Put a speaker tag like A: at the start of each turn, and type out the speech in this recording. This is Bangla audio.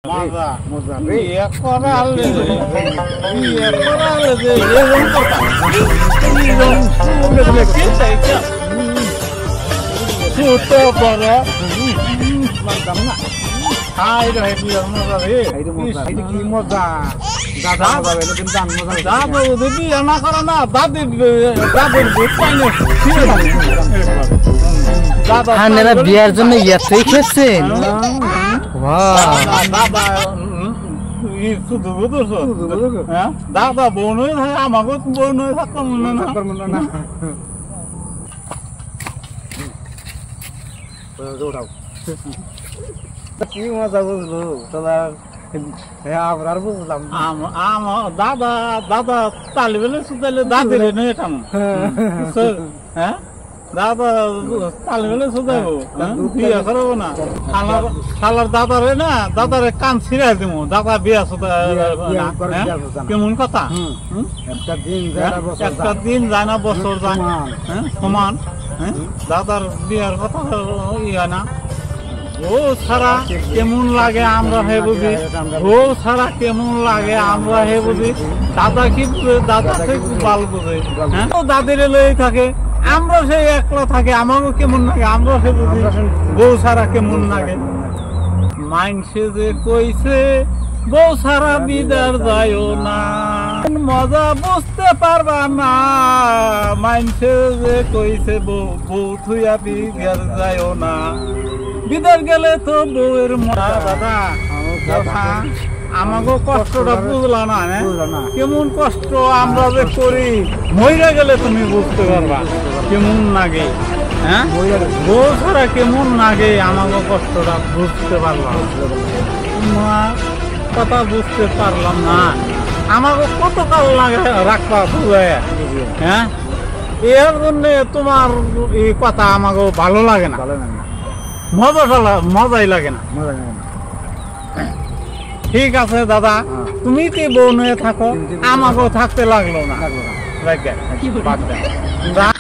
A: মজা
B: মজা
A: বিয়ে করালে বিয়ে করালে যে এরকম কথা ছোট বড়
B: মানতাম না
A: হাই রে বিয়ের মজা রে
B: এটা কি মজা দাদা বাবা এরকম জান মজা
A: দাদা যদি বিয়ে না করে না দাদির ভোট পাইনি
C: আপনারা বিয়ার জন্য ইয়াতেই খেয়েছেন
A: দাদা শুধু বুঝছো হ্যাঁ দাদা বোন হয়ে থাকে আমাকে বোন হয়ে থাকতাম না
B: কি মজা বুঝলো তোরা আর বুঝলাম
A: দাদা দাদা তালি বেলে সুতাইলে দাদির নয় এটা হ্যাঁ দাদা তালি বেলে সুতাইবো বিয়া করবো না শালার দাদারে না দাদারে কান ছিঁড়াই দিব দাদা বিয়া সুতা কেমন কথা একটা দিন যায় না বছর যায় হ্যাঁ সমান হ্যাঁ দাদার বিয়ার কথা ইয়া না ও ছাড়া কেমন লাগে আমরা হে বুঝি ও ছাড়া কেমন লাগে আমরা হে বুঝি দাদা কি দাদা থেকে বাল বুঝে হ্যাঁ ও দাদির লই থাকে আমরা সেই একলা থাকে আমারও কেমন লাগে আমরা সে বুঝি বউ ছাড়া কেমন লাগে মাইনসে যে কইছে বউ ছাড়া বিদার যায়ও না মজা বুঝতে পারবা না মাইনসে যে কইছে বউ থুইয়া বিদার যায়ও না বিদার গেলে তো বউয়ের মজা দাদা কথা আমাকে কষ্টটা বুঝলা না কেমন কষ্ট আমরা যে করি মইরা গেলে তুমি বুঝতে পারবা কেমন লাগে হ্যাঁ বউ ছাড়া কেমন লাগে আমাকে কষ্টটা বুঝতে পারলাম তোমার কথা বুঝতে পারলাম না আমাকে কত কাল লাগে রাখবা বুঝে হ্যাঁ এর জন্য তোমার এই কথা আমাকে ভালো লাগে না মজাই লাগে না ঠিক আছে দাদা তুমি কি বোন হয়ে থাকো আমাকেও থাকতে লাগলো না বাদ দেন